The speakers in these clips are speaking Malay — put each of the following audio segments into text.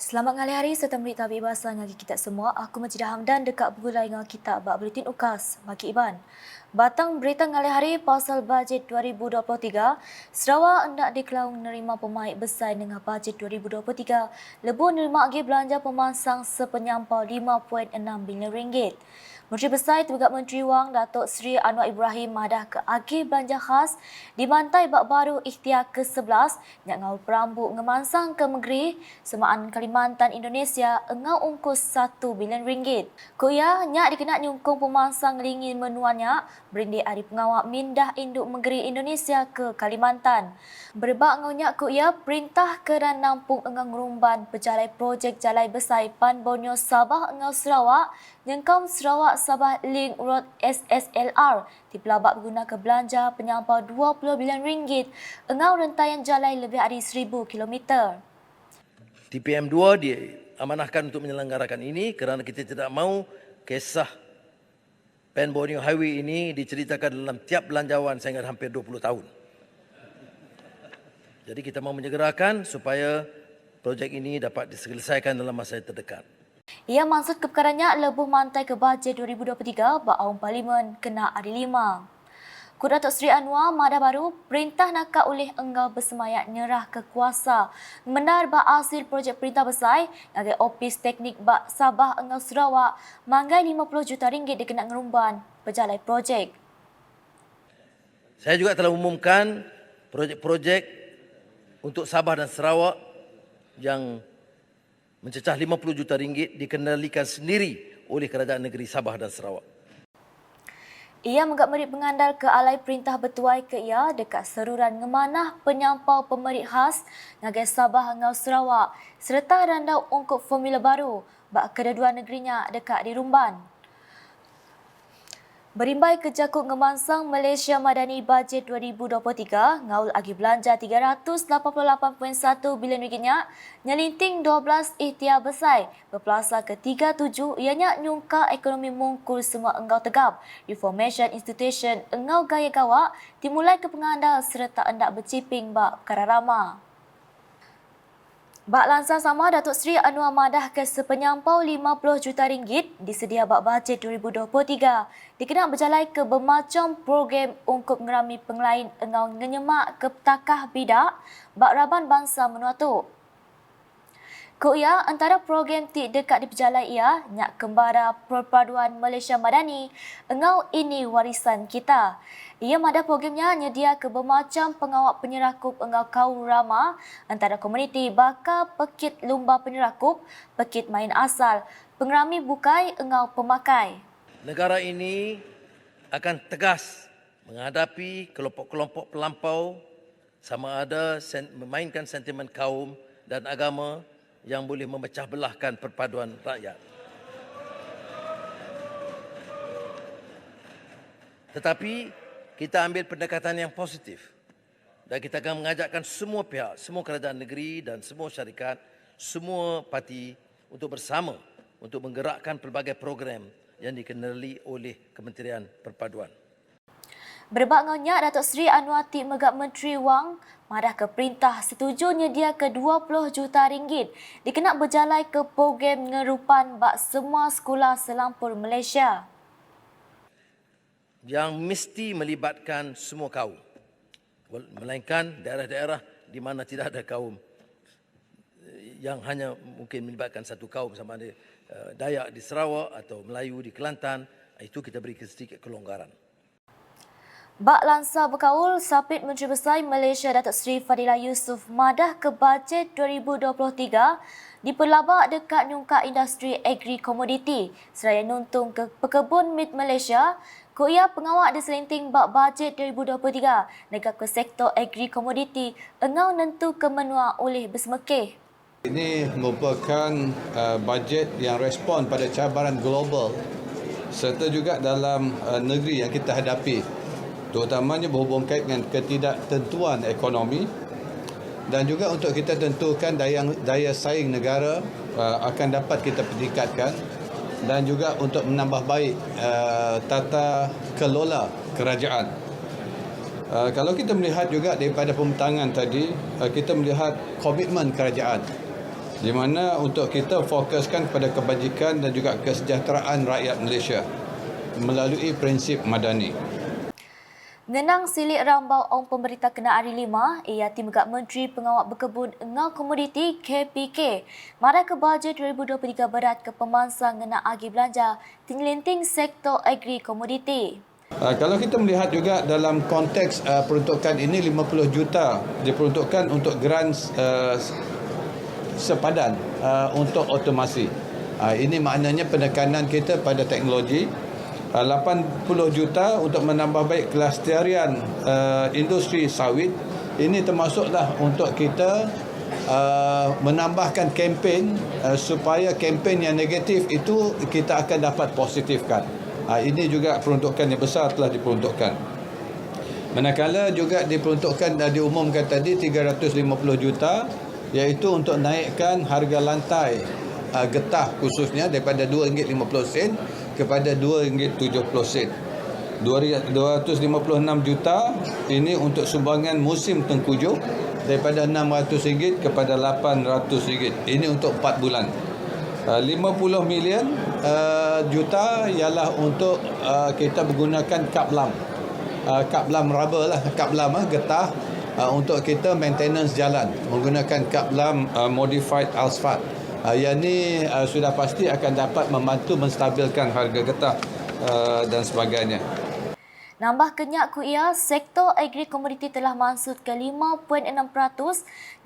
Selamat ngali hari serta berita bebas ngagi kita semua. Aku Majidah Hamdan dekat bergulai dengan kita bak Buletin Ukas bagi Iban. Batang berita ngali hari pasal bajet 2023, Sarawak hendak dikelaung menerima pemain besar dengan bajet 2023. Lebu menerima agi belanja pemansang sepenyampau 5.6 bilion ringgit. Menteri Besar Tergugat Menteri Wang Datuk Seri Anwar Ibrahim madah ke agi belanja khas di Mantai Bak Baru Ikhtiar ke-11 nak ngau perambut ngemansang ke negeri Semaan Kalimantan Indonesia engau ungkus 1 bilion ringgit. Kuya nyak dikena nyungkung pemansang lingin menuanya berindi hari pengawak mindah induk negeri Indonesia ke Kalimantan. Berbak ngau nyak kuya perintah ke dan nampung engau ngerumban pejalai projek jalai besar Pan Borneo Sabah engau Sarawak Nyengkam Sarawak Sabah Link Road SSLR di pelabak berguna ke belanja penyampau 20 bilion ringgit engau rentaian jalai lebih dari 1,000 kilometer. TPM2 diamanahkan untuk menyelenggarakan ini kerana kita tidak mahu kisah Pan Borneo Highway ini diceritakan dalam tiap belanjawan sehingga hampir 20 tahun. Jadi kita mahu menyegerakan supaya projek ini dapat diselesaikan dalam masa yang terdekat. Ia maksud keperkarannya lebuh mantai ke bajet 2023 bak awam parlimen kena hari 5. Datuk Seri Anwar madah baru perintah nakak oleh enggau bersemayat nyerah ke kuasa menar bak hasil projek perintah besar ngagai Opis Teknik bak Sabah enggau Sarawak manggai 50 juta ringgit dikena ngerumban pejalai projek. Saya juga telah umumkan projek-projek untuk Sabah dan Sarawak yang mencecah 50 juta ringgit dikendalikan sendiri oleh Kerajaan Negeri Sabah dan Sarawak. Ia menggak merit mengandal ke alai perintah bertuai ke ia dekat seruran ngemanah penyampau pemerit khas ngagai Sabah ngau Sarawak serta randau ungkup formula baru bak kedua negerinya dekat di Rumban. Berimbai ke jakuk ngemansang Malaysia Madani bajet 2023, ngaul agi belanja 388.1 bilion ringgitnya, nyelinting 12 ikhtiar besar, berpelasa ke 37 ianya nyungka ekonomi mungkul semua enggau tegap, Reformation Institution engau gaya gawak, dimulai ke pengandal serta endak berciping bak kararama. Bak lansa sama Datuk Seri Anwar madah ke sepenyampau 50 juta ringgit disedia bak bajet 2023. Dikena berjalai ke bermacam program ungkup ngerami penglain engau ngenyemak ke petakah bidak bak Raban Bangsa Menuatu. Kuya antara program ti dekat di pejalai ia nyak kembara perpaduan Malaysia Madani engau ini warisan kita. Ia madah programnya nyedia ke bermacam pengawak penyerakup engau kau rama antara komuniti baka pekit lumba penyerakup, pekit main asal, pengerami bukai engau pemakai. Negara ini akan tegas menghadapi kelompok-kelompok pelampau sama ada memainkan sentimen kaum dan agama yang boleh memecah belahkan perpaduan rakyat. Tetapi kita ambil pendekatan yang positif dan kita akan mengajakkan semua pihak, semua kerajaan negeri dan semua syarikat, semua parti untuk bersama untuk menggerakkan pelbagai program yang dikendali oleh Kementerian Perpaduan. Berbak ngonyak Datuk Seri Anwar Tik Megap Menteri Wang madah ke perintah setuju nyedia ke 20 juta ringgit dikena berjalai ke program ngerupan bak semua sekolah selampur Malaysia. Yang mesti melibatkan semua kaum. Melainkan daerah-daerah di mana tidak ada kaum yang hanya mungkin melibatkan satu kaum sama ada Dayak di Sarawak atau Melayu di Kelantan, itu kita beri sedikit kelonggaran. Bak lansa berkaul, Sapit Menteri Besar Malaysia Datuk Seri Fadilah Yusof madah ke bajet 2023 diperlabak dekat nyungka industri agri komoditi seraya nuntung ke pekebun mid Malaysia. Kuya pengawak diselinting bak bajet 2023 negak ke sektor agri komoditi engau nentu ke menua oleh bersemekeh. Ini merupakan bajet yang respon pada cabaran global serta juga dalam negeri yang kita hadapi, terutamanya berhubung kait dengan ketidaktentuan ekonomi dan juga untuk kita tentukan daya saing negara akan dapat kita tingkatkan dan juga untuk menambah baik tata kelola kerajaan. Kalau kita melihat juga daripada pembentangan tadi, kita melihat komitmen kerajaan di mana untuk kita fokuskan kepada kebajikan dan juga kesejahteraan rakyat Malaysia melalui prinsip madani. Ngenang silik rambau ong pemerintah kena hari 5, ia timgak Menteri Pengawal Berkebun Engau Komoditi KPK. Mara ke bajet 2023 berat ke pemansang ngenang agi belanja tinglinting sektor agri komoditi. Kalau kita melihat juga dalam konteks peruntukan ini 50 juta diperuntukkan untuk grant sepadan untuk otomasi. Ini maknanya penekanan kita pada teknologi. 80 juta untuk menambah baik kelestarian industri sawit. Ini termasuklah untuk kita menambahkan kempen supaya kempen yang negatif itu kita akan dapat positifkan. Ini juga peruntukan yang besar telah diperuntukkan. Manakala juga diperuntukkan diumumkan tadi 350 juta iaitu untuk naikkan harga lantai getah khususnya daripada RM2.50 kepada RM2.70. 256 juta ini untuk sumbangan musim tengkujuh daripada RM600 kepada RM800. Ini untuk 4 bulan. 50 million juta ialah untuk kita menggunakan kaplam. Kaplam rubber lah, kaplam getah untuk kita maintenance jalan menggunakan kaplam modified asphalt. Yang ni sudah pasti akan dapat membantu menstabilkan harga getah dan sebagainya. Nambah kenyak ku ia, sektor agri komoditi telah mansut ke 5.6%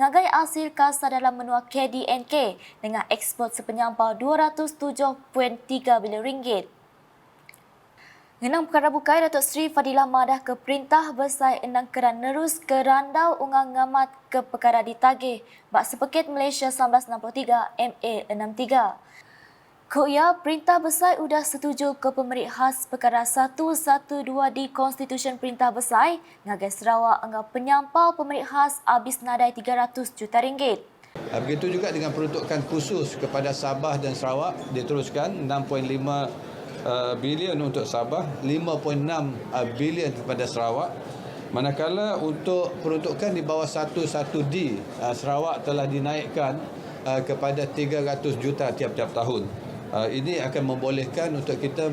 ngagai hasil kasar dalam menua KDNK dengan ekspor sepenyampau RM207.3 bilion. Ngenang perkara bukai, Datuk Seri Fadilah Madah ke Perintah Besar Enang Keran nerus ke randau ungang ngamat ke perkara ditagih bak sepeket Malaysia 1963 MA 63. Koya, Perintah Besar sudah setuju ke pemerik khas perkara 112 di Konstitusi Perintah Besar ngagai Sarawak enggak penyampau pemerik khas habis nadai RM300 juta. Begitu juga dengan peruntukan khusus kepada Sabah dan Sarawak diteruskan 6.5 bilion untuk Sabah, 5.6 bilion kepada Sarawak. Manakala untuk peruntukan di bawah 11D, Sarawak telah dinaikkan kepada 300 juta tiap-tiap tahun. Ini akan membolehkan untuk kita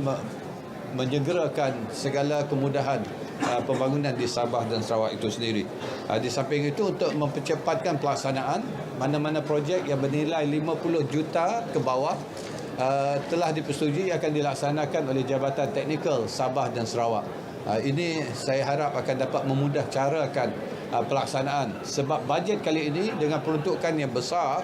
menyegerakan segala kemudahan pembangunan di Sabah dan Sarawak itu sendiri. Di samping itu untuk mempercepatkan pelaksanaan, mana-mana projek yang bernilai 50 juta ke bawah telah dipersetujui akan dilaksanakan oleh Jabatan Teknikal Sabah dan Sarawak. Ini saya harap akan dapat memudah carakan pelaksanaan sebab bajet kali ini dengan peruntukan yang besar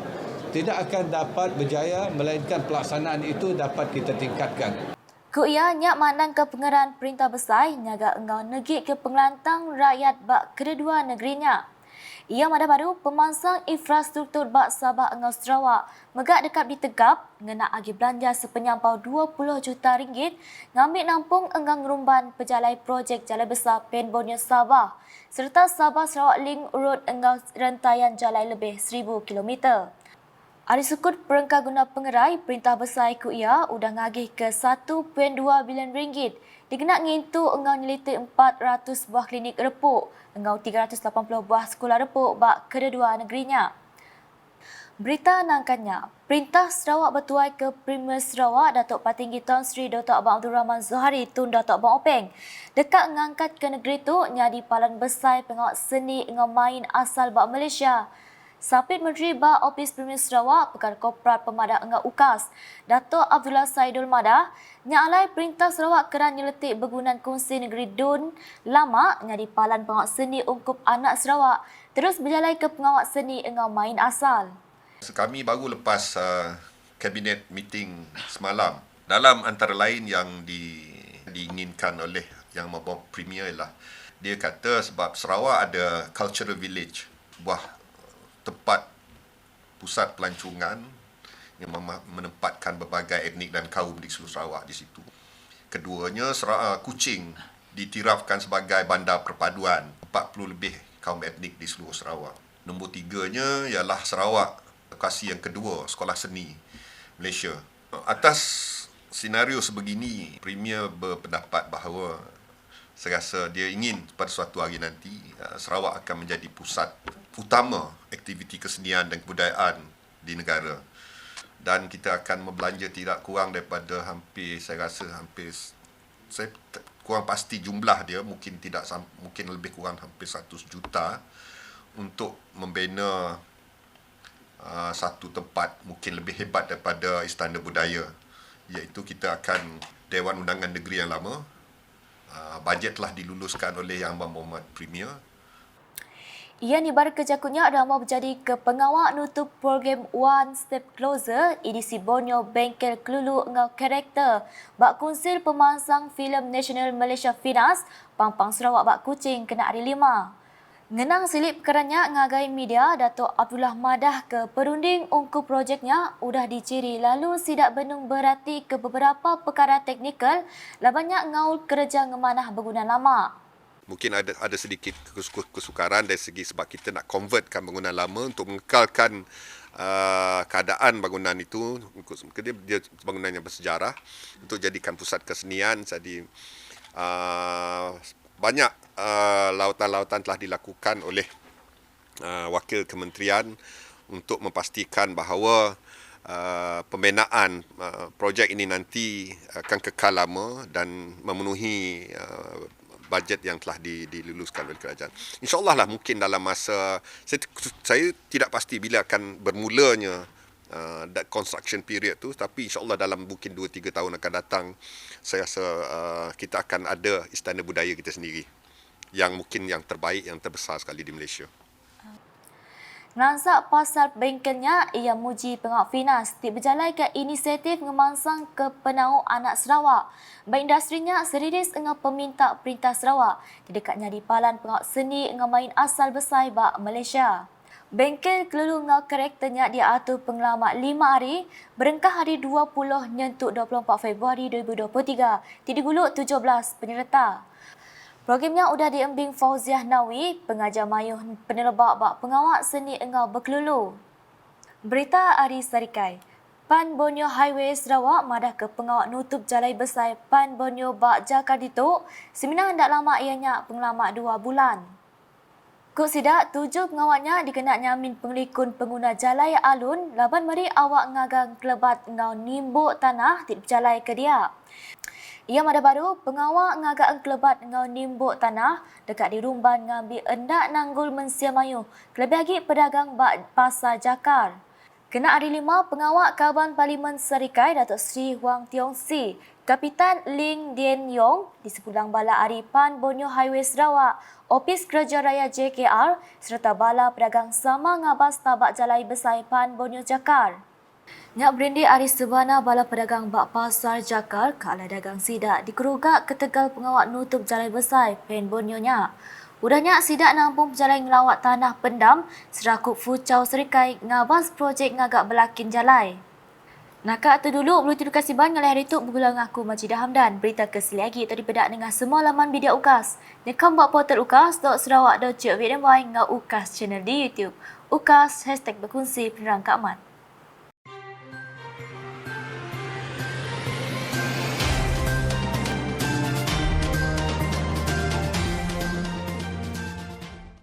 tidak akan dapat berjaya melainkan pelaksanaan itu dapat kita tingkatkan. Kuya nyak mandang ke pengeran Perintah Besar nyaga engau negik ke pengelantang rakyat bak kedua negerinya. Ia mada baru pemansang infrastruktur bak Sabah engau Sarawak megak dekat ditegap ngena agi belanja sepenyampau RM20 juta ngambil nampung enggang ngerumban pejalai projek jalan besar Pen Borneo Sabah serta Sabah Sarawak Link Road engau rantaian jalan lebih 1000 km. Hari sukut perengkah guna pengerai, Perintah Besar ikut ia udah ngagih ke RM1.2 bilion. Digenak ngintu engau nyeliti 400 buah klinik repuk, engau 380 buah sekolah repuk bak kedua negerinya. Berita nangkannya, Perintah Sarawak bertuai ke Premier Sarawak Datuk Patinggi Tan Sri Dr. Abang Abdul Rahman Zohari Tun Datuk Abang Openg dekat ngangkat ke negeri tu nyadi palan besar pengawal seni engau main asal bak Malaysia. Sapit Menteri Bak Opis Premier Sarawak Perkara Korporat Pemadam Engau UKAS Datuk Abdullah Saidul Madah nyalai Perintah Sarawak kerana nyeletik bergunan kongsi negeri Dun lama nyadi palan pengawal seni ungkup anak Sarawak terus berjalai ke pengawal seni engau main asal. Kami baru lepas kabinet meeting semalam. Dalam antara lain yang diinginkan oleh yang membawa Premier ialah dia kata sebab Sarawak ada cultural village, buah tempat pusat pelancongan yang menempatkan berbagai etnik dan kaum di seluruh Sarawak di situ. Keduanya, Kuching ditirafkan sebagai bandar perpaduan 40 lebih kaum etnik di seluruh Sarawak. Nombor 3-nya ialah Sarawak, lokasi yang kedua, sekolah seni Malaysia. Atas senario sebegini, Premier berpendapat bahawa saya rasa dia ingin pada suatu hari nanti Sarawak akan menjadi pusat utama aktiviti kesenian dan kebudayaan di negara. Dan kita akan membelanja tidak kurang daripada saya kurang pasti jumlah dia, mungkin lebih kurang hampir 100 juta untuk membina satu tempat mungkin lebih hebat daripada Istana Budaya, iaitu kita akan Dewan Undangan Negeri yang lama. Bajet telah diluluskan oleh Yang Berhormat Premier. Ia ni baru kejakutnya dah mau berjadi ke pengawal nutup program One Step Closer edisi Borneo Bengkel Kelulu ngau karakter bak konsir pemansang filem National Malaysia Finas Pampang Sarawak bak Kuching kena hari 5. Ngenang silip perkaranya ngagai media Datuk Abdullah Madah ke perunding ungku projeknya udah diciri lalu sidak benung berhati ke beberapa perkara teknikal lah banyak ngaul kerja ngemanah berguna lama. Mungkin ada sedikit kesukaran dari segi sebab kita nak convertkan bangunan lama untuk mengekalkan keadaan bangunan itu. Dia bangunan yang bersejarah untuk jadikan pusat kesenian. Jadi banyak lautan-lautan telah dilakukan oleh wakil kementerian untuk memastikan bahawa pembinaan projek ini nanti akan kekal lama dan memenuhi bajet yang telah diluluskan oleh kerajaan. InsyaAllah lah mungkin dalam masa, saya tidak pasti bila akan bermulanya that construction period tu, tapi insyaAllah dalam mungkin 2-3 tahun akan datang, saya rasa kita akan ada Istana Budaya kita sendiri yang mungkin yang terbaik, yang terbesar sekali di Malaysia. Nansak pasal bengkelnya, ia muji pengawal Finas ti berjalan ke inisiatif ngemansang ke penau anak Sarawak. Baik industrinya serius dengan peminta Perintah Sarawak. Di dekatnya di palan pengawal seni dengan main asal besar bak Malaysia. Bengkel Kelulu ngau karakternya diatur pengalaman 5 hari, berengkah hari 20 nyentuk 24 Februari 2023. Ti diguluk 17 penyerta. Programnya sudah diembing Fauziah Nawi, pengajar mayuh penerbak bak pengawal seni engau berkelulu. Berita Ari Sarikai. Pan Borneo Highway Sarawak madah ke pengawal nutup jalan besar Pan Borneo bak Jakar Dituk. Seminar tak lama ianya pengalaman 2 bulan. Kut sidak, 7 pengawalnya dikenal nyamin pengelikun pengguna jalan alun, laban mari awak ngagang kelebat ngau nimbuk tanah di jalan ke dia. Ia mada baru, pengawal ngagak kelebat ngau nimbuk tanah dekat di Rumban ngambil endak nanggul mensia mayu. Kelebih lagi pedagang bak Pasar Jakar. Kena hari 5, pengawal Kaban Parlimen Serikai Datuk Seri Huang Tiong Si, Kapitan Ling Dien Yong di sepulang bala Aripan Borneo Highway Sarawak, Opis Kerja Raya JKR serta bala pedagang sama ngabas tabak jalai besar Pan Borneo Jakar. Nyak berendi hari sebana bala pedagang bak Pasar Jakar ke ala dagang sidak dikerugak ke Tegal pengawal nutup jalan besar Pen Borneo nya. Udahnya sidak nampung jalan ngelawat tanah pendam serakup Fucau Serikai ngabas projek ngagak belakin jalai. Nakak tu dulu, belum terima kasih banyak hari itu bergulang aku Majidah Hamdan. Berita kesili lagi tadi bedak dengan semua laman media UKAS. Nekam buat portal UKAS.sarawak.com ngau UKAS channel di YouTube. UKAS #berkongsi penerang keamat.